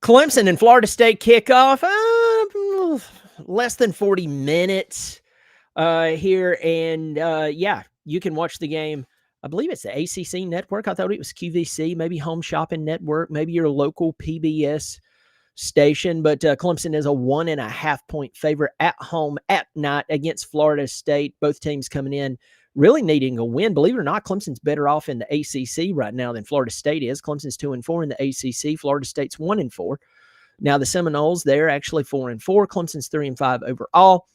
Clemson and Florida State kickoff, less than 40 minutes here. And yeah, you can watch the game. I believe it's the ACC network. I thought it was QVC, maybe Home Shopping Network, maybe your local PBS station. But Clemson is a 1.5-point favorite at home at night against Florida State. Both teams coming in really needing a win. Believe it or not, Clemson's better off in the ACC right now than Florida State is. Clemson's 2-4 in the ACC. Florida State's 1-4. Now the Seminoles, they're actually 4-4. Clemson's 3-5 overall.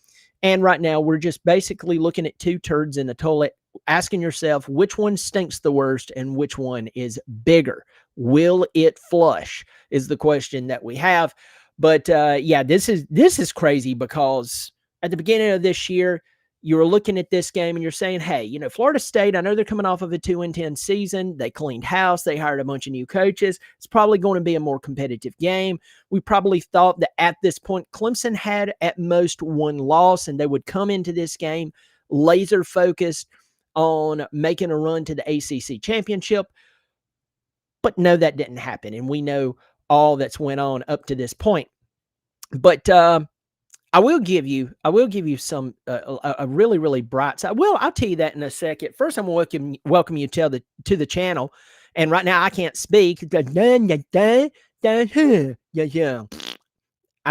And right now we're just basically looking at two turds in the toilet, asking yourself which one stinks the worst and which one is bigger. Will it flush is the question that we have. But yeah, this is crazy because at the beginning of this year, you were looking at this game and you're saying, hey, you know, Florida State, I know they're coming off of a 2-10 season. They cleaned house. They hired a bunch of new coaches. It's probably going to be a more competitive game. We probably thought that at this point, Clemson had at most one loss and they would come into this game laser focused on making a run to the ACC championship. But no, that didn't happen. And we know all that's went on up to this point. But I will give you some a really, really bright side. Well, I'll tell you that in a second. First, I'm going to welcome you to the channel. And right now, I can't speak. I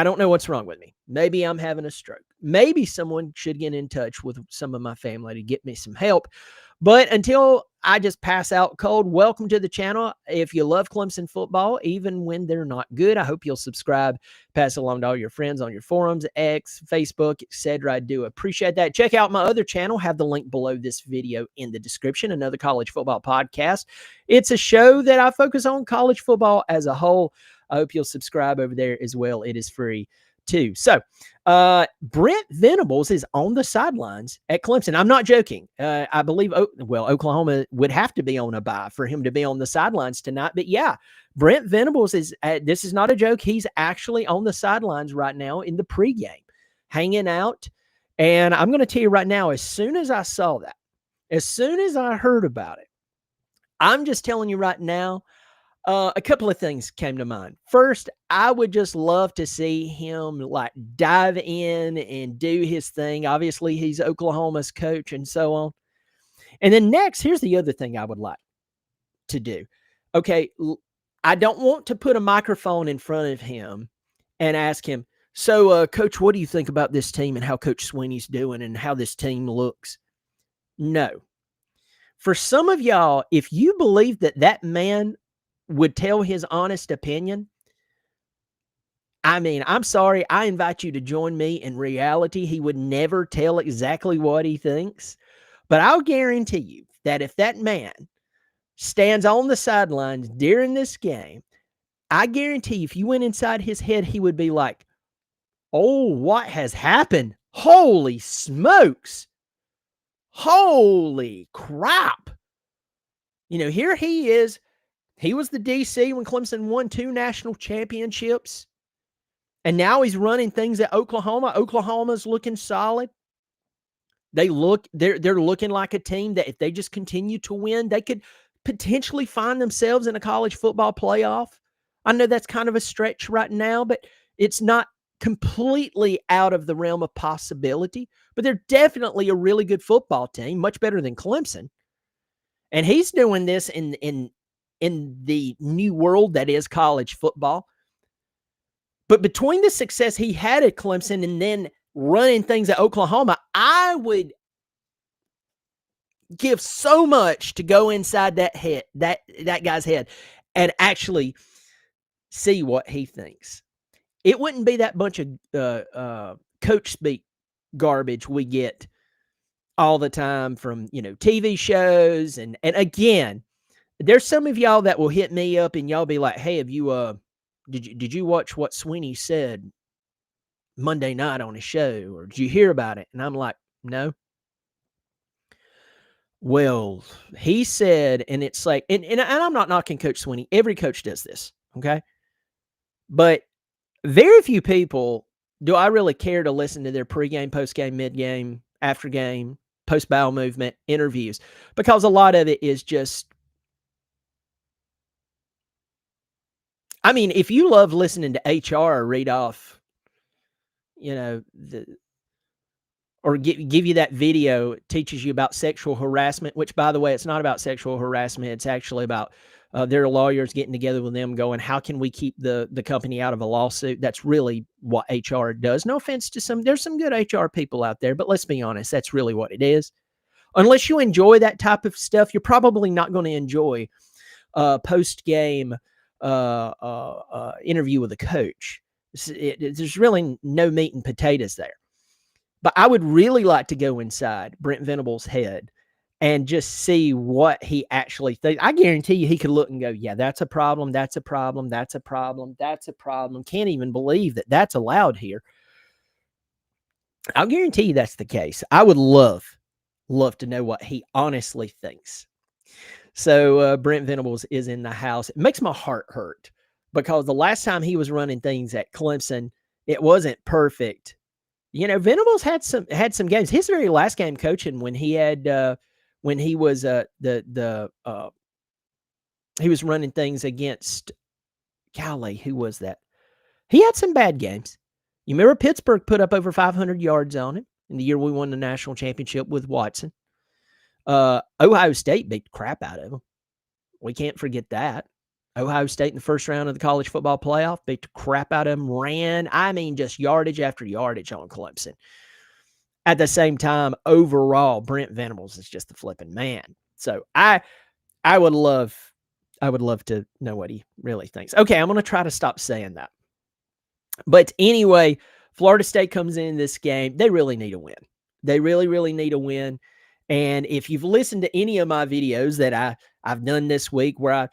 don't know what's wrong with me. Maybe I'm having a stroke. Maybe someone should get in touch with some of my family to get me some help. But until I just pass out cold, welcome to the channel. If you love Clemson football, even when they're not good, I hope you'll subscribe, pass along to all your friends on your forums, X, Facebook, etc. I do appreciate that. Check out my other channel. Have the link below this video in the description. Another college football podcast. It's a show that I focus on college football as a whole. I hope you'll subscribe over there as well. It is free too. So Brent Venables is on the sidelines at Clemson. I'm not joking. I believe, Oklahoma would have to be on a bye for him to be on the sidelines tonight. But yeah, Brent Venables is, this is not a joke. He's actually on the sidelines right now in the pregame, hanging out. And I'm going to tell you right now, as soon as I saw that, as soon as I heard about it, I'm just telling you right now, a couple of things came to mind. First, I would just love to see him like dive in and do his thing. Obviously, he's Oklahoma's coach and so on. And then next, here's the other thing I would like to do. Okay, I don't want to put a microphone in front of him and ask him, so, Coach, what do you think about this team and how Coach Sweeney's doing and how this team looks? No. For some of y'all, if you believe that that man would tell his honest opinion, I mean, I'm sorry. I invite you to join me. In reality, he would never tell exactly what he thinks. But I'll guarantee you that if that man stands on the sidelines during this game, I guarantee you, if you went inside his head, he would be like, oh, what has happened? Holy smokes. Holy crap. You know, here he is. He was the DC when Clemson won 2 national championships. And now he's running things at Oklahoma. Oklahoma's looking solid. They're looking like a team that if they just continue to win, they could potentially find themselves in a college football playoff. I know that's kind of a stretch right now, but it's not completely out of the realm of possibility. But they're definitely a really good football team, much better than Clemson. And he's doing this in the new world that is college football. But between the success he had at Clemson and then running things at Oklahoma, I would give so much to go inside that head, that guy's head, and actually see what he thinks. It wouldn't be that bunch of coach speak garbage we get all the time from, you know, TV shows. And again, there's some of y'all that will hit me up and y'all be like, hey, have you, did you watch what Sweeney said Monday night on his show? Or did you hear about it? And I'm like, no. Well, he said, and it's like, and I'm not knocking Coach Sweeney. Every coach does this. Okay. But very few people do I really care to listen to their pregame, postgame, midgame, after game, post-bowel movement interviews, because a lot of it is just, I mean, if you love listening to HR read off, you know, or give you that video, it teaches you about sexual harassment, which, by the way, it's not about sexual harassment. It's actually about their lawyers getting together with them going, how can we keep the company out of a lawsuit? That's really what HR does. No offense to there's some good HR people out there, but let's be honest, that's really what it is. Unless you enjoy that type of stuff, you're probably not going to enjoy post-game interview with a coach. There's really no meat and potatoes there. But I would really like to go inside Brent Venables' head and just see what he actually thinks. I guarantee you he could look and go, yeah, that's a problem, that's a problem, that's a problem, that's a problem. Can't even believe that that's allowed here. I'll guarantee you that's the case. I would love to know what he honestly thinks. So Brent Venables is in the house. It makes my heart hurt because the last time he was running things at Clemson, it wasn't perfect. You know, Venables had some games. His very last game coaching when he had when he was he was running things against golly, who was that? He had some bad games. You remember Pittsburgh put up over 500 yards on him in the year we won the national championship with Watson. Ohio State beat the crap out of him. We can't forget that. Ohio State in the first round of the college football playoff beat the crap out of them, ran, I mean, just yardage after yardage on Clemson. At the same time, overall, Brent Venables is just a flipping man. So I would love to know what he really thinks. Okay, I'm going to try to stop saying that. But anyway, Florida State comes in this game. They really need a win. They really, really need a win. And if you've listened to any of my videos that I've done this week where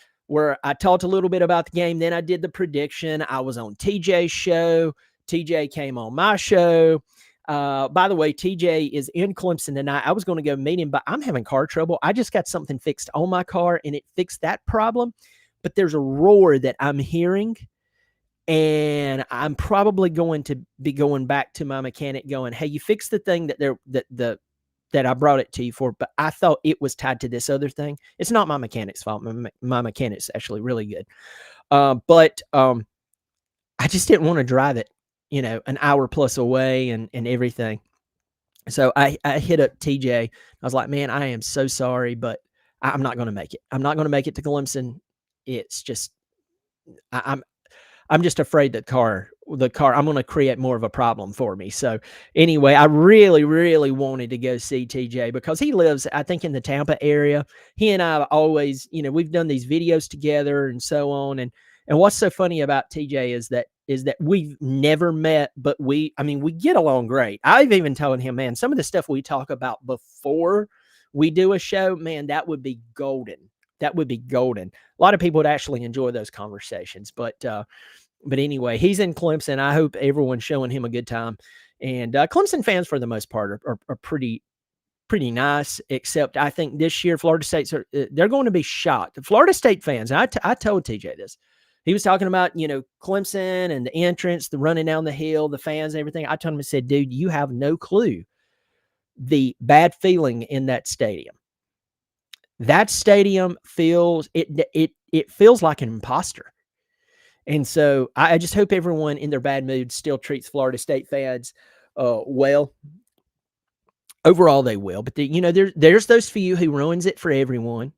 I talked a little bit about the game, then I did the prediction. I was on TJ's show. TJ came on my show. By the way, TJ is in Clemson tonight. I was going to go meet him, but I'm having car trouble. I just got something fixed on my car, and it fixed that problem. But there's a roar that I'm hearing, and I'm probably going to be going back to my mechanic going, hey, you fixed the thing that I brought it to you for, but I thought it was tied to this other thing. It's not my mechanic's fault. My mechanic's actually really good. But I just didn't want to drive it, an hour plus away and everything. So I hit up TJ. I was like, man, I am so sorry, but I'm not going to make it. I'm not going to make it to Clemson. It's just, I'm just afraid the car, I'm going to create more of a problem for me. So anyway, I really, really wanted to go see TJ because he lives, I think, in the Tampa area. He and I have always, we've done these videos together and so on. And what's so funny about TJ is that we've never met, but we get along great. I've even told him, man, some of the stuff we talk about before we do a show, man, that would be golden. That would be golden. A lot of people would actually enjoy those conversations, but anyway, he's in Clemson. I hope everyone's showing him a good time. And Clemson fans, for the most part, are pretty nice, except I think this year Florida State's they're going to be shocked. The Florida State fans, I told TJ this. He was talking about, Clemson and the entrance, the running down the hill, the fans and everything. I told him, I said, dude, you have no clue the bad feeling in that stadium. That stadium feels like an imposter. And so I just hope everyone in their bad mood still treats Florida State fans well. Overall, they will. But there's those few who ruins it for everyone.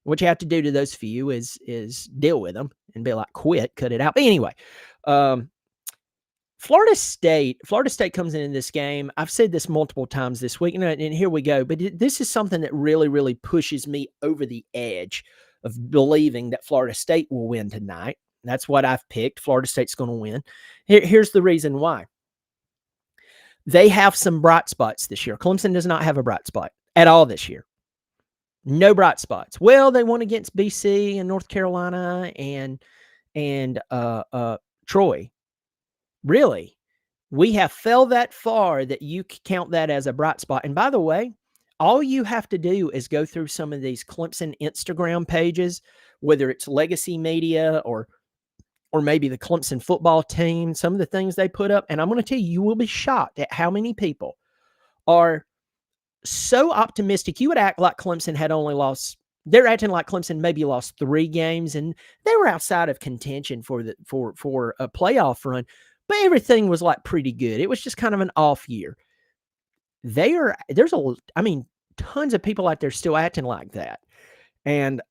What you have to do to those few is deal with them and be like, quit, cut it out. But anyway, Florida State comes in this game. I've said this multiple times this week, and here we go. But this is something that really, really pushes me over the edge of believing that Florida State will win tonight. That's what I've picked. Florida State's going to win. Here's the reason why. They have some bright spots this year. Clemson does not have a bright spot at all this year. No bright spots. Well, they won against BC and North Carolina and Troy. Really? We have fell that far that you count that as a bright spot. And by the way, all you have to do is go through some of these Clemson Instagram pages, whether it's Legacy Media or maybe the Clemson football team, some of the things they put up. And I'm going to tell you, you will be shocked at how many people are so optimistic. You would act like Clemson had only lost they're acting like Clemson maybe lost 3 games, and they were outside of contention for a playoff run, but everything was like pretty good. It was just kind of an off year. There's tons of people out there still acting like that. And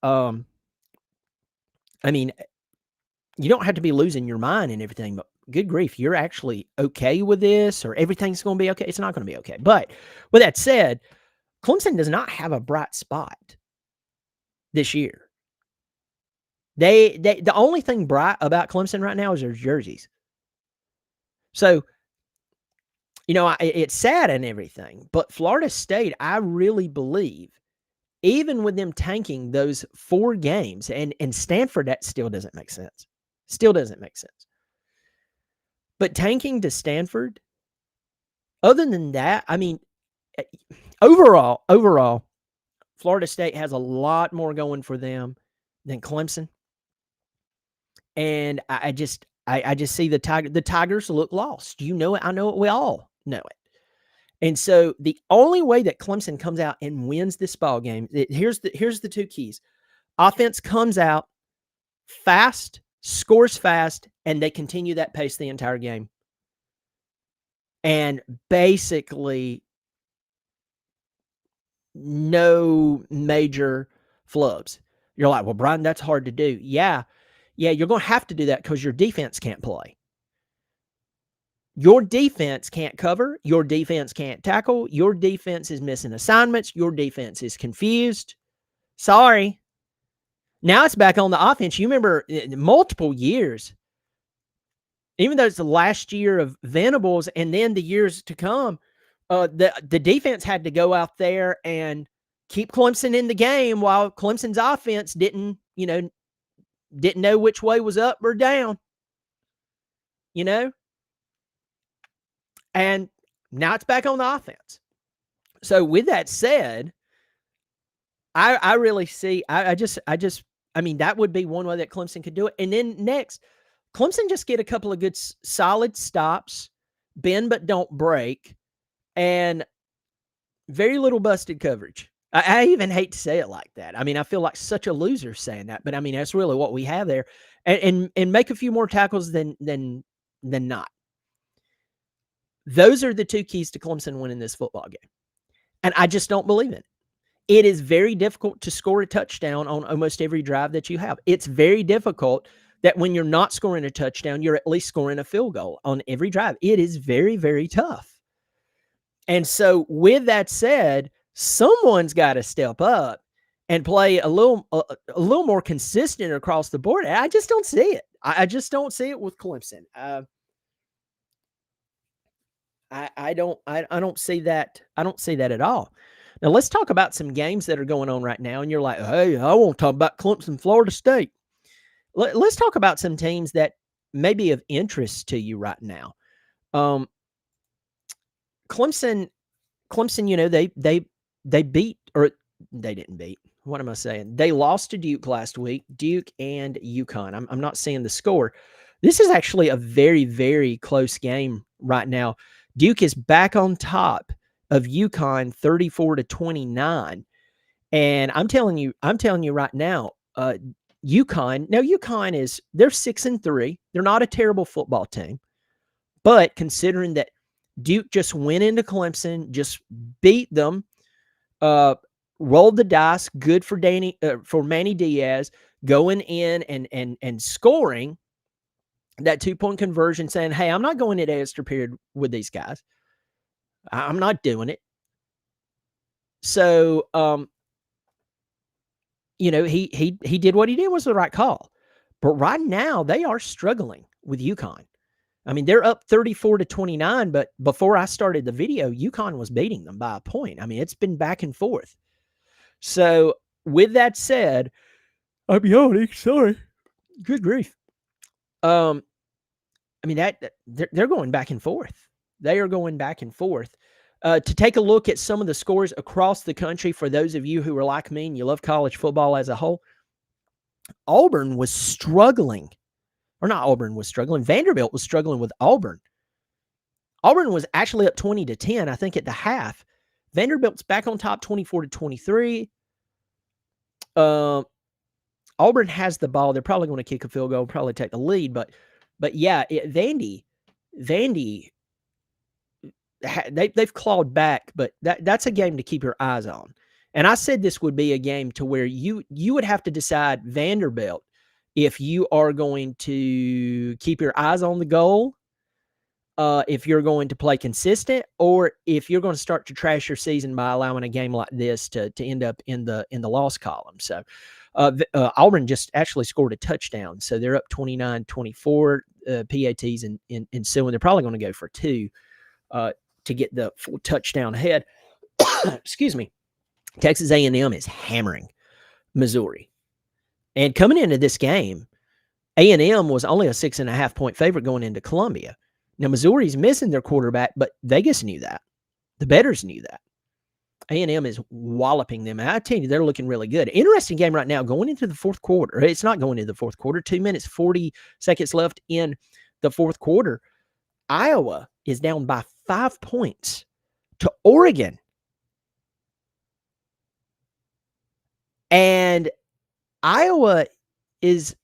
you don't have to be losing your mind and everything, but good grief, you're actually okay with this, or everything's going to be okay. It's not going to be okay. But with that said, Clemson does not have a bright spot this year. The only thing bright about Clemson right now is their jerseys. So, it's sad and everything, but Florida State, I really believe, even with them tanking those 4 games, and Stanford, that still doesn't make sense. Still doesn't make sense. But tanking to Stanford, other than that, overall, Florida State has a lot more going for them than Clemson. And I just see the Tigers look lost. You know it. I know it. We all know it. And so the only way that Clemson comes out and wins this ball game, here's the 2 keys. Offense comes out fast, scores fast, and they continue that pace the entire game. And basically no major flubs. You're like, well, Brian, that's hard to do. Yeah, you're going to have to do that because your defense can't play. Your defense can't cover. Your defense can't tackle. Your defense is missing assignments. Your defense is confused. Sorry. Now it's back on the offense. You remember multiple years, even though it's the last year of Venables and then the years to come, the defense had to go out there and keep Clemson in the game while Clemson's offense didn't know which way was up or down, and now it's back on the offense. So with that said, I really see, that would be one way that Clemson could do it. And then next, Clemson just get a couple of good solid stops, bend but don't break, and very little busted coverage. I even hate to say it like that. I feel like such a loser saying that, but that's really what we have there. And make a few more tackles than not. Those are the 2 keys to Clemson winning this football game. And I just don't believe it. It is very difficult to score a touchdown on almost every drive that you have. It's very difficult that when you're not scoring a touchdown, you're at least scoring a field goal on every drive. It is very, very tough. And so with that said, someone's got to step up and play a little more consistent across the board. I just don't see it. I just don't see it with Clemson. I don't see that. I don't see that at all. Now let's talk about some games that are going on right now. And you're like, hey, I won't talk about Clemson, Florida State. Let's talk about some teams that may be of interest to you right now. Clemson, they beat, or they didn't beat. What am I saying? They lost to Duke last week, Duke and UConn. I'm not seeing the score. This is actually a very, very close game right now. Duke is back on top of UConn 34-29. And I'm telling you right now, UConn, they're 6-3. They're not a terrible football team. But considering that Duke just went into Clemson, just beat them, rolled the dice, good for Manny Diaz, going in and scoring that 2-point conversion, saying, hey, I'm not going into extra period with these guys. I'm not doing it. So, he did what he did, was the right call. But right now, they are struggling with UConn. They're up 34-29, but before I started the video, UConn was beating them by a point. It's been back and forth. So with that said, I'm yawning. Sorry. Good grief. They're going back and forth. They are going back and forth. To take a look at some of the scores across the country, for those of you who are like me and you love college football as a whole, Auburn was struggling. Or not Auburn was struggling. Vanderbilt was struggling with Auburn. Auburn was actually up 20-10, I think, at the half. Vanderbilt's back on top 24-23. Auburn has the ball. They're probably going to kick a field goal, probably take the lead. But yeah, Vandy, they've clawed back, but that's a game to keep your eyes on. And I said this would be a game to where you would have to decide Vanderbilt if you are going to keep your eyes on the goal, if you're going to play consistent, or if you're going to start to trash your season by allowing a game like this to end up in the loss column. So Auburn just actually scored a touchdown, so they're up 29-24. PATs and so, and they're probably going to go for two to get the full touchdown ahead. Excuse me. Texas A&M is hammering Missouri. And coming into this game, A&M was only a 6.5-point favorite going into Columbia. Now, Missouri's missing their quarterback, but Vegas knew that. The bettors knew that. A&M is walloping them. And I tell you, they're looking really good. Interesting game right now going into the fourth quarter. It's not going into the fourth quarter. 2 minutes, 40 seconds left in the fourth quarter. Iowa is down by 5 points to Oregon. And Iowa is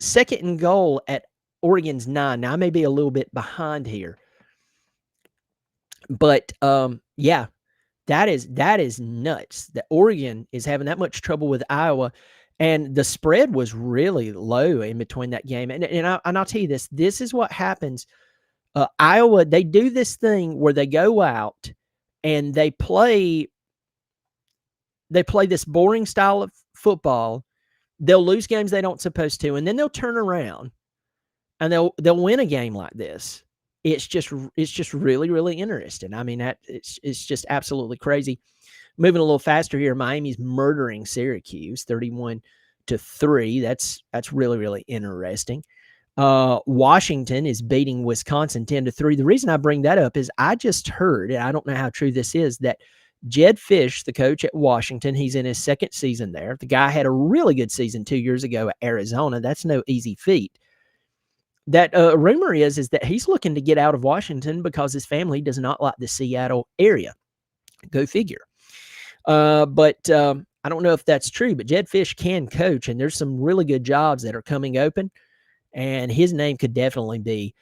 second and goal at Oregon's 9. Now, I may be a little bit behind here. But, yeah, that is nuts that Oregon is having that much trouble with Iowa. And the spread was really low in between that game. And I'll tell you this. This is what happens. Iowa, they do this thing where they go out and they play this boring style of football. They'll lose games they don't supposed to, and then they'll turn around and they'll win a game like this. It's just really, really interesting. I mean, it's just absolutely crazy. Moving a little faster here, Miami's murdering Syracuse 31-3. That's really, really interesting. Washington is beating Wisconsin 10-3. The reason I bring that up is I just heard, and I don't know how true this is, that Jed Fish, the coach at Washington, he's in his second season there. The guy had a really good season 2 years ago at Arizona. That's no easy feat. That rumor is that he's looking to get out of Washington because his family does not like the Seattle area. Go figure. But I don't know if that's true, but Jed Fish can coach, and there's some really good jobs that are coming open, and his name could definitely be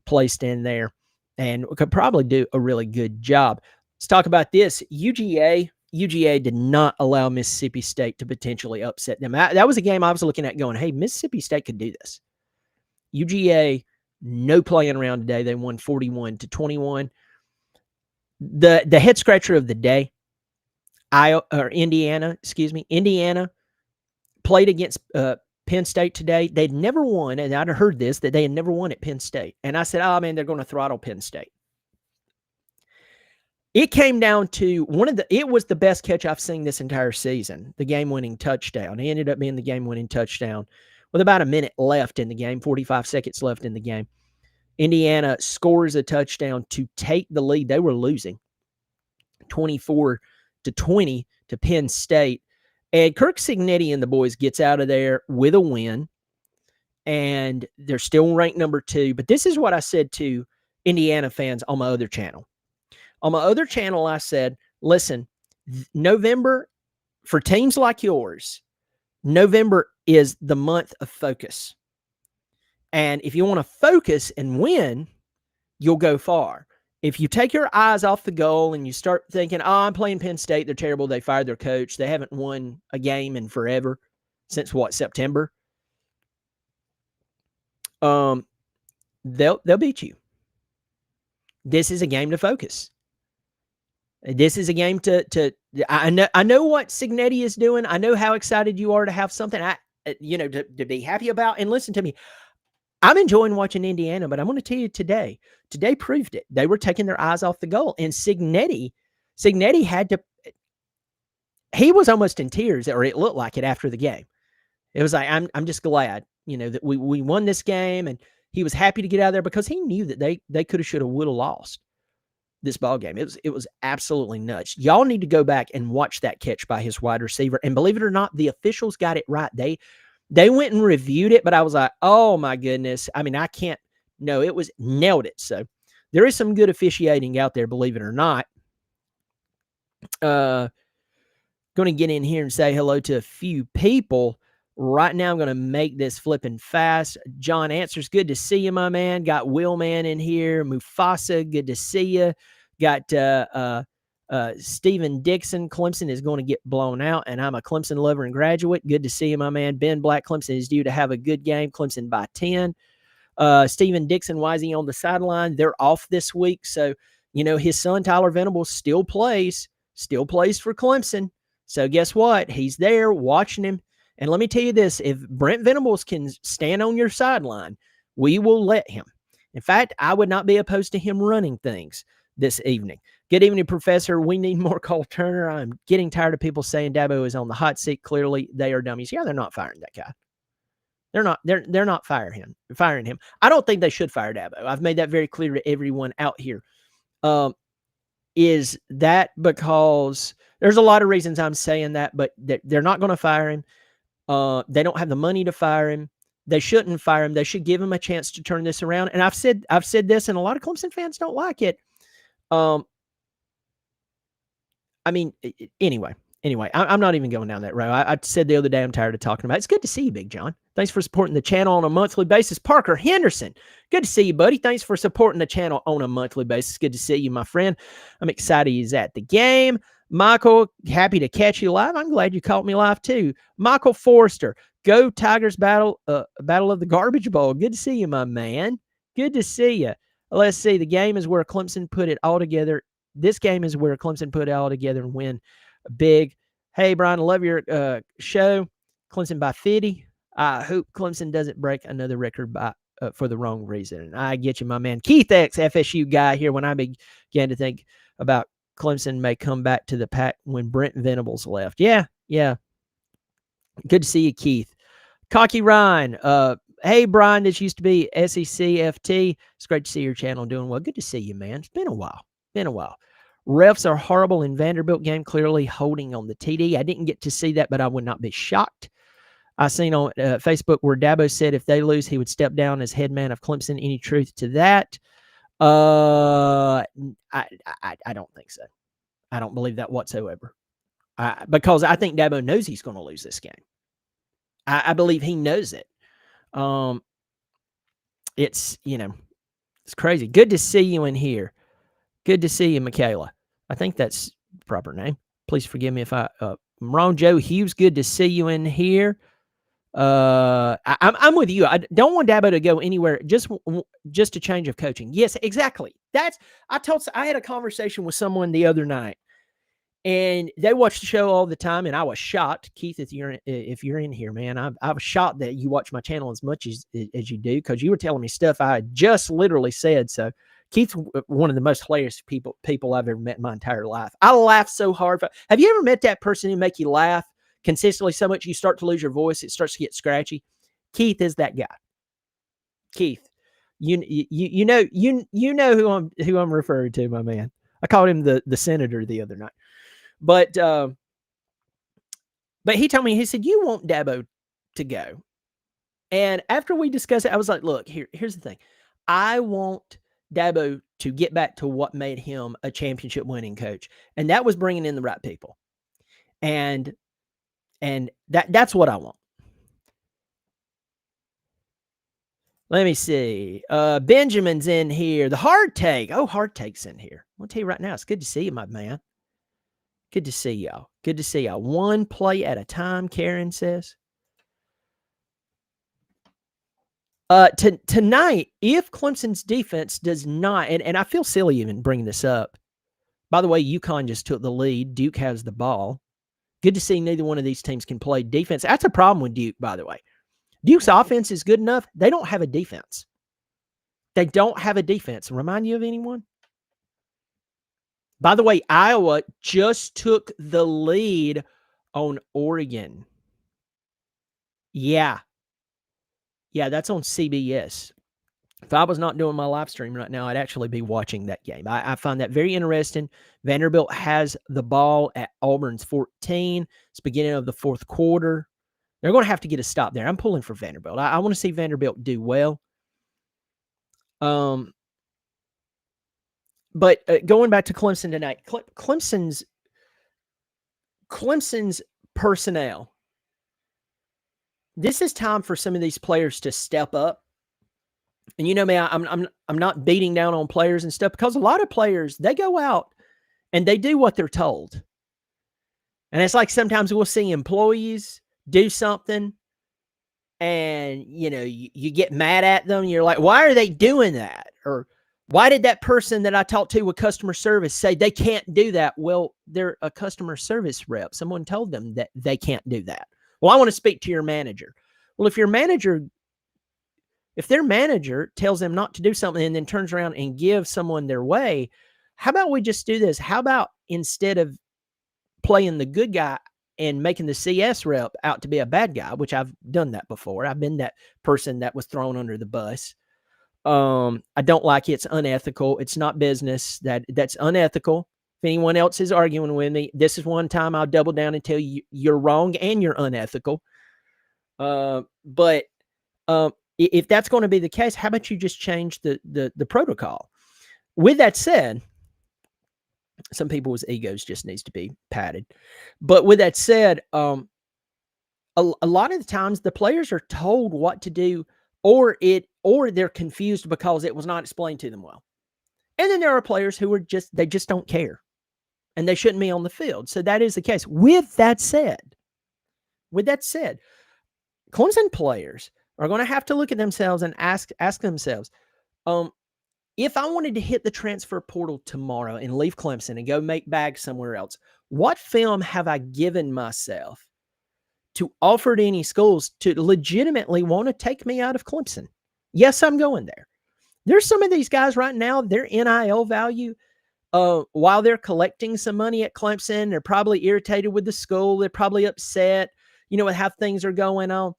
placed in there and could probably do a really good job. Let's talk about this. UGA did not allow Mississippi State to potentially upset them. That was a game I was looking at going, hey, Mississippi State could do this. UGA, no playing around today. They won 41-21. The head scratcher of the day, Indiana played against Penn State today. They'd never won, and I'd heard this, that they had never won at Penn State. And I said, oh, man, they're going to throttle Penn State. It came down to it was the best catch I've seen this entire season, the game-winning touchdown. It ended up being the game-winning touchdown with about a minute left in the game, 45 seconds left in the game. Indiana scores a touchdown to take the lead. They were losing 24-20 to Penn State. And Kirk Cignetti and the boys gets out of there with a win, and they're still ranked number 2. But this is what I said to Indiana fans on my other channel. On my other channel, I said, listen, November, for teams like yours, November is the month of focus. And if you want to focus and win, you'll go far. If you take your eyes off the goal and you start thinking, oh, I'm playing Penn State, they're terrible, they fired their coach, they haven't won a game in forever, since September? They'll beat you. This is a game to focus. This is a game to I know what Cignetti is doing. I know how excited you are to have something to be happy about. And listen to me. I'm enjoying watching Indiana, but I'm going to tell you today proved it. They were taking their eyes off the goal. And Cignetti had to, he was almost in tears, or it looked like it after the game. It was like, I'm just glad, that we won this game. And he was happy to get out of there because he knew that they could have, should have, would have lost this ball game. It was absolutely nuts. Y'all need to go back and watch that catch by his wide receiver. And believe it or not, the officials got it right. They went and reviewed it, but I was like, oh my goodness. I mean, it was nailed it. So there is some good officiating out there, believe it or not. going to get in here and say hello to a few people. Right now, I'm going to make this flipping fast. John Answers, good to see you, my man. Got Willman in here. Mufasa, good to see you. Got Stephen Dixon. Clemson is going to get blown out, and I'm a Clemson lover and graduate. Good to see you, my man. Ben Black, Clemson is due to have a good game. Clemson by 10. Stephen Dixon, why is he on the sideline? They're off this week, so his son Tyler Venables still plays for Clemson. So guess what? He's there watching him. And let me tell you this, if Brent Venables can stand on your sideline, we will let him. In fact, I would not be opposed to him running things this evening. Good evening, Professor. We need more Cole Turner. I'm getting tired of people saying Dabo is on the hot seat. Clearly, they are dummies. Yeah, they're not firing that guy. They're not firing him. I don't think they should fire Dabo. I've made that very clear to everyone out here. Is that because there's a lot of reasons I'm saying that, but they're not going to fire him. They don't have the money to fire him. They shouldn't fire him. They should give him a chance to turn this around. And I've said this, and a lot of Clemson fans don't like it. Anyway, I'm not even going down that road. I said the other day I'm tired of talking about it. It's good to see you, Big John. Thanks for supporting the channel on a monthly basis. Parker Henderson, good to see you, buddy. Thanks for supporting the channel on a monthly basis. Good to see you, my friend. I'm excited he's at the game. Michael, happy to catch you live. I'm glad you caught me live too. Michael Forrester, go Tigers battle of the garbage bowl. Good to see you, my man. Good to see you. Let's see. The game is where Clemson put it all together. This game is where Clemson put it all together and win big. Hey, Brian, I love your show. Clemson by 50. I hope Clemson doesn't break another record by for the wrong reason. I get you, my man. Keith X, FSU guy here. When I began to think about Clemson may come back to the pack when Brent Venables left. Yeah. Good to see you, Keith. Cocky Ryan. Hey, Brian, this used to be SECFT. It's great to see your channel doing well. Good to see you, man. It's been a while. Refs are horrible in Vanderbilt game, clearly holding on the TD. I didn't get to see that, but I would not be shocked. I seen on Facebook where Dabo said if they lose, he would step down as head man of Clemson. Any truth to that? I don't think so. I don't believe that whatsoever. Because I think Dabo knows he's going to lose this game. I believe he knows it. It's crazy. Good to see you in here. Good to see you, Michaela. I think that's the proper name. Please forgive me if I'm wrong. Joe Hughes, good to see you in here. I'm with you. I don't want Dabo to go anywhere. Just a change of coaching. Yes, exactly. I had a conversation with someone the other night, and they watch the show all the time, and I was shocked. Keith, if you're in here, man, I was shocked that you watch my channel as much as you do, because you were telling me stuff I just literally said. So Keith's one of the most hilarious people I've ever met in my entire life. I laugh so hard. Have you ever met that person who make you laugh consistently so much you start to lose your voice? It starts to get scratchy. Keith is that guy. Keith, you know who I'm referring to, my man. I called him the senator the other night, but he told me, he said, you want Dabo to go, and after we discussed it, I was like, look, here's the thing. I want Dabo to get back to what made him a championship winning coach, and that was bringing in the right people, and that's what I want. Let me see. Benjamin's in here. The Hard Take. Oh, Hard Take's in here. I'll tell you right now, it's good to see you, my man. Good to see y'all. Good to see y'all. One play at a time, Karen says. Tonight, if Clemson's defense does not, and I feel silly even bringing this up. By the way, UConn just took the lead. Duke has the ball. Good to see neither one of these teams can play defense. That's a problem with Duke, by the way. Duke's offense is good enough. They don't have a defense. Remind you of anyone? By the way, Iowa just took the lead on Oregon. Yeah, that's on CBS. If I was not doing my live stream right now, I'd actually be watching that game. I find that very interesting. Vanderbilt has the ball at Auburn's 14. It's beginning of the fourth quarter. They're going to have to get a stop there. I'm pulling for Vanderbilt. I want to see Vanderbilt do well. But going back to Clemson tonight, Clemson's Clemson's personnel. This is time for some of these players to step up. And you know me, I'm not beating down on players and stuff, because a lot of players, they go out and they do what they're told. And it's like sometimes we'll see employees do something and, you get mad at them. You're like, why are they doing that? Or why did that person that I talked to with customer service say they can't do that? Well, they're a customer service rep. Someone told them that they can't do that. Well, I want to speak to your manager. Well, if their manager tells them not to do something and then turns around and gives someone their way, how about we just do this? How about instead of playing the good guy and making the CS rep out to be a bad guy, which I've done that before. I've been that person that was thrown under the bus. I don't like it. It's unethical. It's not business. That's unethical. If anyone else is arguing with me, this is one time I'll double down and tell you you're wrong and you're unethical. But if that's going to be the case, how about you just change the protocol? With that said, some people's egos just needs to be patted. But with that said, a lot of the times the players are told what to do, or they're confused because it was not explained to them well. And then there are players who they just don't care, and they shouldn't be on the field. So that is the case. With that said, Clemson players are going to have to look at themselves and ask themselves, if I wanted to hit the transfer portal tomorrow and leave Clemson and go make bags somewhere else, what film have I given myself to offer to any schools to legitimately want to take me out of Clemson? Yes, I'm going there. There's some of these guys right now, their NIL value, while they're collecting some money at Clemson, they're probably irritated with the school. They're probably upset, with how things are going on.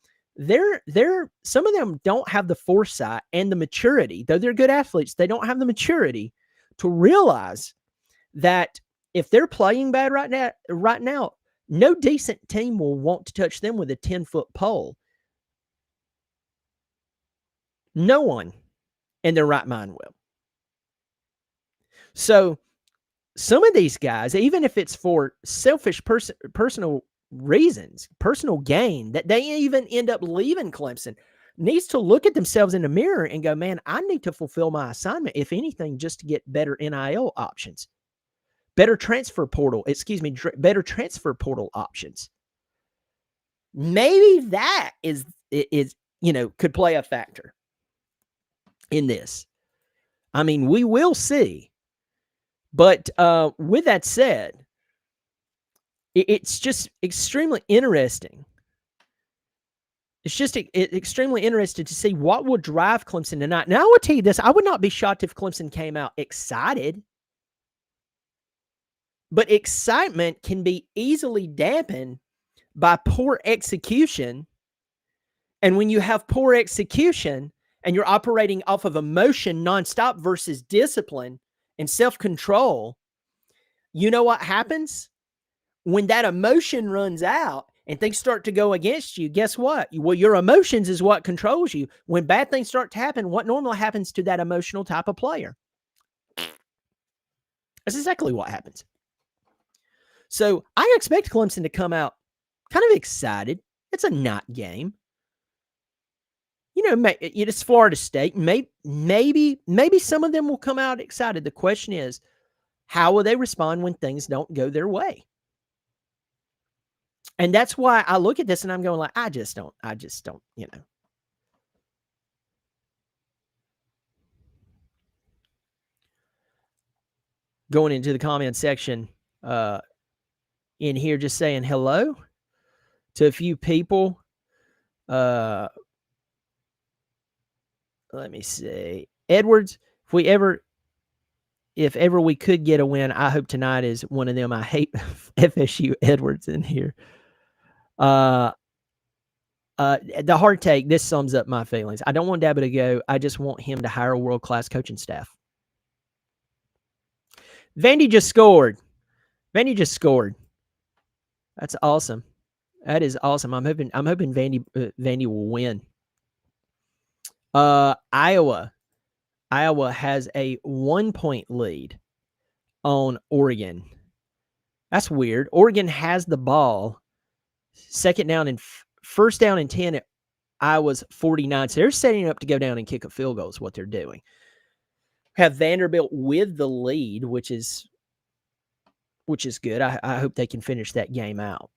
Some of them don't have the foresight and the maturity, though they're good athletes. They don't have the maturity to realize that if they're playing bad right now, no decent team will want to touch them with a 10-foot pole. No one in their right mind will. So some of these guys, even if it's for selfish personal reasons, personal gain, that they even end up leaving Clemson, needs to look at themselves in the mirror and go, man, I need to fulfill my assignment, if anything, just to get better NIL options, better transfer portal options. Maybe that is could play a factor in this. I mean, we will see. But with that said, it's just extremely interesting. It's just extremely interesting to see what will drive Clemson tonight. Now, I will tell you this. I would not be shocked if Clemson came out excited. But excitement can be easily dampened by poor execution. And when you have poor execution and you're operating off of emotion nonstop versus discipline and self-control, you know what happens? When that emotion runs out and things start to go against you, guess what? Well, your emotions is what controls you. When bad things start to happen, what normally happens to that emotional type of player? That's exactly what happens. So I expect Clemson to come out kind of excited. It's a night game. It's Florida State. Maybe some of them will come out excited. The question is, how will they respond when things don't go their way? And that's why I look at this and I'm going like, I just don't, Going into the comment section in here, just saying hello to a few people. Let me see. Edwards, if ever we could get a win, I hope tonight is one of them. I hate FSU Edwards in here. The hard take, this sums up my feelings. I don't want Dabo to go. I just want him to hire a world-class coaching staff. Vandy just scored. That's awesome. That is awesome. I'm hoping Vandy will win. Iowa has a 1-point lead on Oregon. That's weird. Oregon has the ball. Second down and first down and 10 at Iowa's 49. So they're setting up to go down and kick a field goal is what they're doing. Have Vanderbilt with the lead, which is good. I hope they can finish that game out.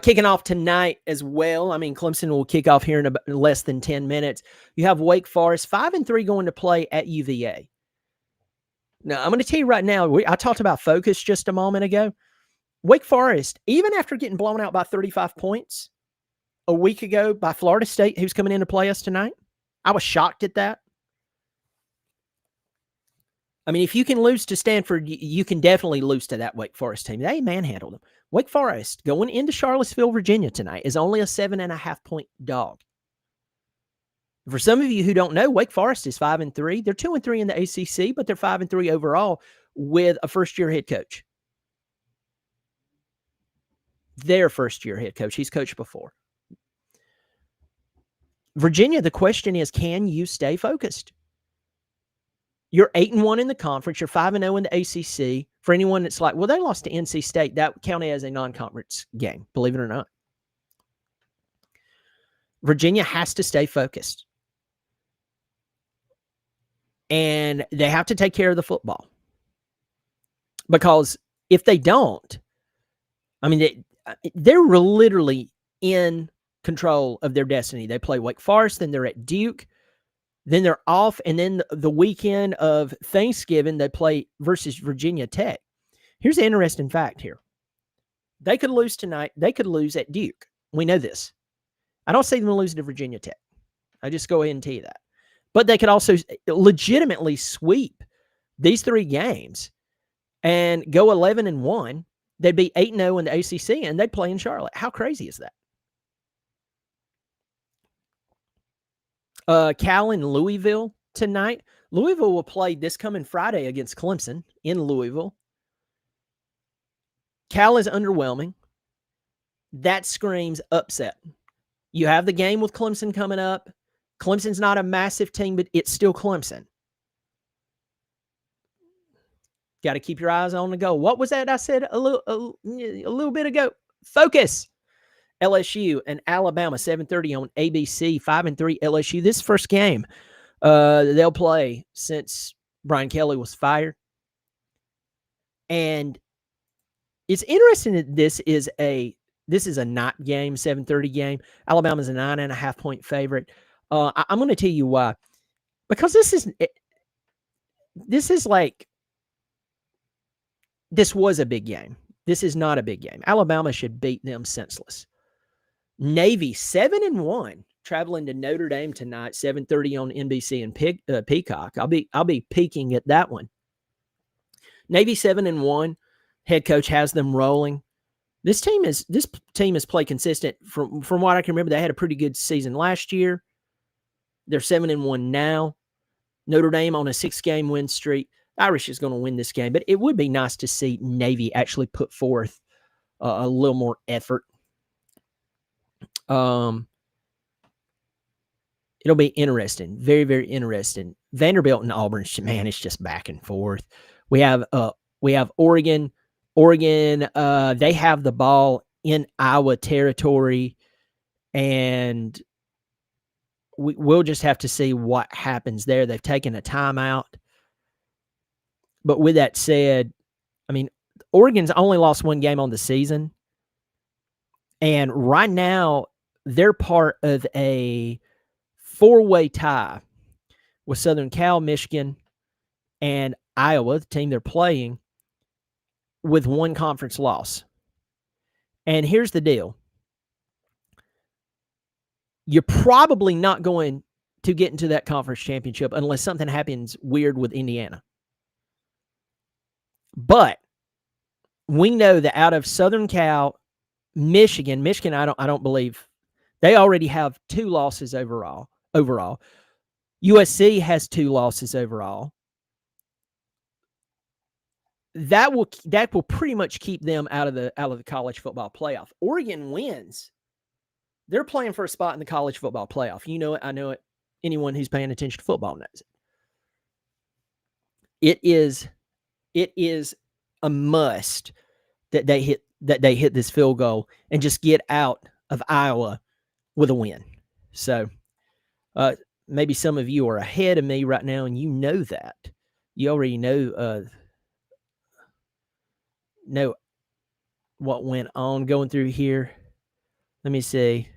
Kicking off tonight as well. I mean, Clemson will kick off here in less than 10 minutes. You have Wake Forest 5-3 going to play at UVA. Now, I'm going to tell you right now, I talked about focus just a moment ago. Wake Forest, even after getting blown out by 35 points a week ago by Florida State, who's coming in to play us tonight, I was shocked at that. I mean, if you can lose to Stanford, you can definitely lose to that Wake Forest team. They manhandled them. Wake Forest going into Charlottesville, Virginia tonight is only a 7.5-point dog. For some of you who don't know, Wake Forest is 5-3. They're 2-3 in the ACC, but they're 5-3 overall with a first-year head coach. Their first-year head coach. He's coached before. Virginia, the question is, can you stay focused? You're 8-1 in the conference. You're 5-0 in the ACC. For anyone that's like, well, they lost to NC State. That counted as a non-conference game, believe it or not. Virginia has to stay focused. And they have to take care of the football. Because if they don't, I mean, they're literally in control of their destiny. They play Wake Forest, then they're at Duke. Then they're off, and then the weekend of Thanksgiving, they play versus Virginia Tech. Here's an interesting fact here. They could lose tonight. They could lose at Duke. We know this. I don't see them losing to Virginia Tech. I just go ahead and tell you that. But they could also legitimately sweep these three games and go 11-1. They'd be 8-0 in the ACC, and they'd play in Charlotte. How crazy is that? Cal and Louisville tonight. Louisville will play this coming Friday against Clemson in Louisville. Cal is underwhelming. That screams upset. You have the game with Clemson coming up. Clemson's not a massive team, but it's still Clemson. Got to keep your eyes on the goal. What was that I said a little bit ago? Focus. LSU and Alabama, 7:30 on ABC, 5-3 LSU. This first game they'll play since Brian Kelly was fired. And it's interesting that this is a night game, 7:30 game. Alabama's a 9.5-point favorite. I'm going to tell you why. Because this was a big game. This is not a big game. Alabama should beat them senseless. Navy 7-1, traveling to Notre Dame tonight, 7:30 on NBC and Peacock. I'll be peeking at that one. Navy 7-1, head coach has them rolling. This team has played consistent from what I can remember. They had a pretty good season last year. They're 7-1 now. Notre Dame on a 6-game win streak. Irish is going to win this game, but it would be nice to see Navy actually put forth a little more effort. It'll be interesting. Very, very interesting. Vanderbilt and Auburn, man, it's just back and forth. We have Oregon. They have the ball in Iowa territory, and we'll just have to see what happens there. They've taken a timeout. But with that said, I mean, Oregon's only lost one game on the season. And right now, they're part of a 4-way tie with Southern Cal, Michigan, and Iowa, the team they're playing, with one conference loss. And here's the deal. You're probably not going to get into that conference championship unless something happens weird with Indiana. But we know that out of Southern Cal, Michigan, I don't believe they already have 2 losses overall. USC has 2 losses overall. That will pretty much keep them out of the college football playoff. Oregon wins. They're playing for a spot in the college football playoff. You know it, I know it. Anyone who's paying attention to football knows it. It is a must that they hit this field goal and just get out of Iowa with a win. So maybe some of you are ahead of me right now, and you know that. You already know what went on going through here. Let me see.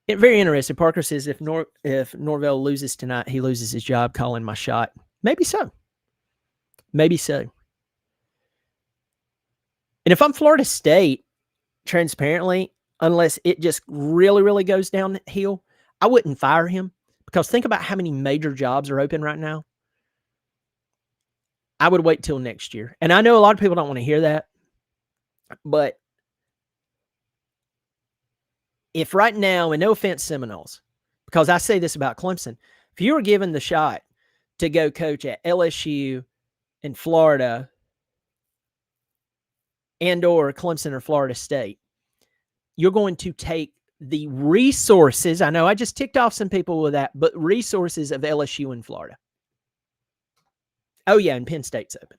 Very interesting. Parker says if Norvell loses tonight, he loses his job calling my shot. Maybe so. Maybe so. And if I'm Florida State, transparently, unless it just really, really goes downhill, I wouldn't fire him, because think about how many major jobs are open right now. I would wait till next year. And I know a lot of people don't want to hear that, but if right now, and no offense, Seminoles, because I say this about Clemson, if you were given the shot to go coach at LSU in Florida and or Clemson or Florida State, you're going to take the resources. I know I just ticked off some people with that, but resources of LSU in Florida. Oh, yeah, and Penn State's open.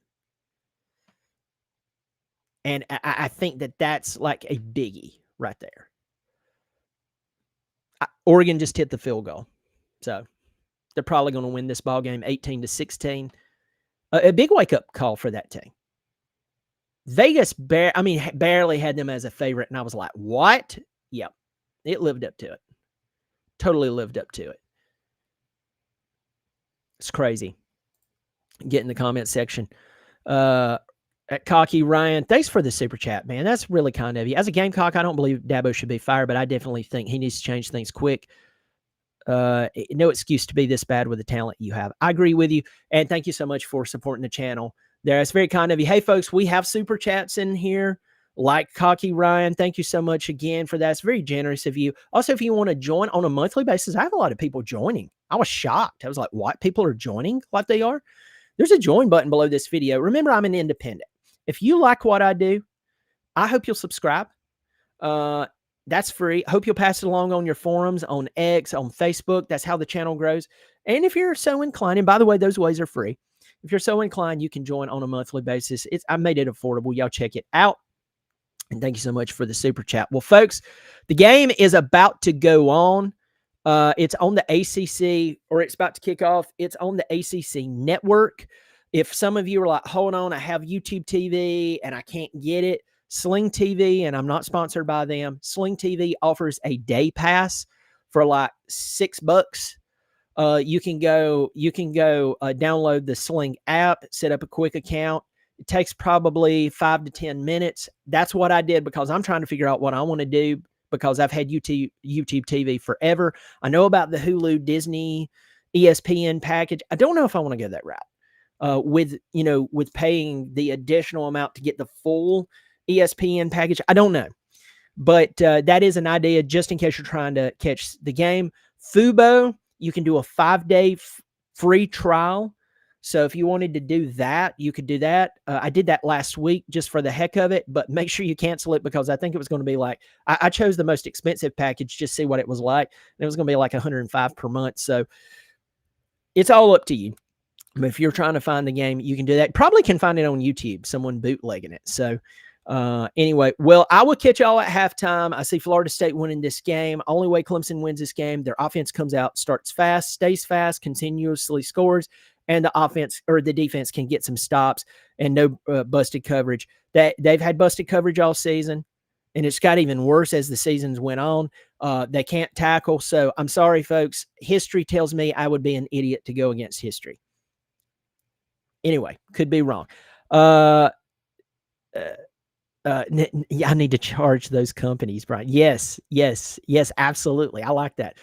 And I think that that's like a biggie right there. Oregon just hit the field goal. So they're probably going to win this ball game 18-16. A big wake-up call for that team. Vegas barely had them as a favorite, and I was like, what? Yep, it lived up to it. Totally lived up to it. It's crazy. Get in the comment section. At Cocky Ryan, thanks for the super chat, man. That's really kind of you. As a Gamecock, I don't believe Dabo should be fired, but I definitely think he needs to change things quick. No excuse to be this bad with the talent you have. I agree with you, and thank you so much for supporting the channel. That's very kind of you. Hey, folks, we have super chats in here. Like Cocky Ryan, thank you so much again for that. It's very generous of you. Also, if you want to join on a monthly basis, I have a lot of people joining. I was shocked. I was like, what? People are joining like they are? There's a join button below this video. Remember, I'm an independent. If you like what I do, I hope you'll subscribe. That's free. I hope you'll pass it along on your forums, on X, on Facebook. That's how the channel grows. And if you're so inclined, and by the way, those ways are free. If you're so inclined, you can join on a monthly basis. I made it affordable. Y'all check it out. And thank you so much for the super chat. Well, folks, the game is about to go on. It's on the ACC, or it's about to kick off. It's on the ACC network. If some of you are like, hold on, I have YouTube TV and I can't get it. Sling TV, and I'm not sponsored by them. Sling TV offers a day pass for like $6. You can go download the Sling app, set up a quick account. It takes probably 5 to 10 minutes. That's what I did because I'm trying to figure out what I want to do, because I've had YouTube TV forever. I know about the Hulu, Disney, ESPN package. I don't know if I want to go that route. With paying the additional amount to get the full ESPN package. I don't know. But that is an idea just in case you're trying to catch the game. Fubo, you can do a 5-day free trial. So if you wanted to do that, you could do that. I did that last week just for the heck of it, but make sure you cancel it, because I think it was going to be like, I chose the most expensive package, just see what it was like. And it was going to be like $105 per month. So it's all up to you. But if you're trying to find the game, you can do that. Probably can find it on YouTube, someone bootlegging it. So anyway, well, I will catch y'all at halftime. I see Florida State winning this game. Only way Clemson wins this game, their offense comes out, starts fast, stays fast, continuously scores, and the offense or the defense can get some stops and no busted coverage. They've had busted coverage all season, and it's got even worse as the seasons went on. They can't tackle. So I'm sorry, folks. History tells me I would be an idiot to go against history. Anyway, could be wrong. I need to charge those companies, Brian. Yes, absolutely. I like that.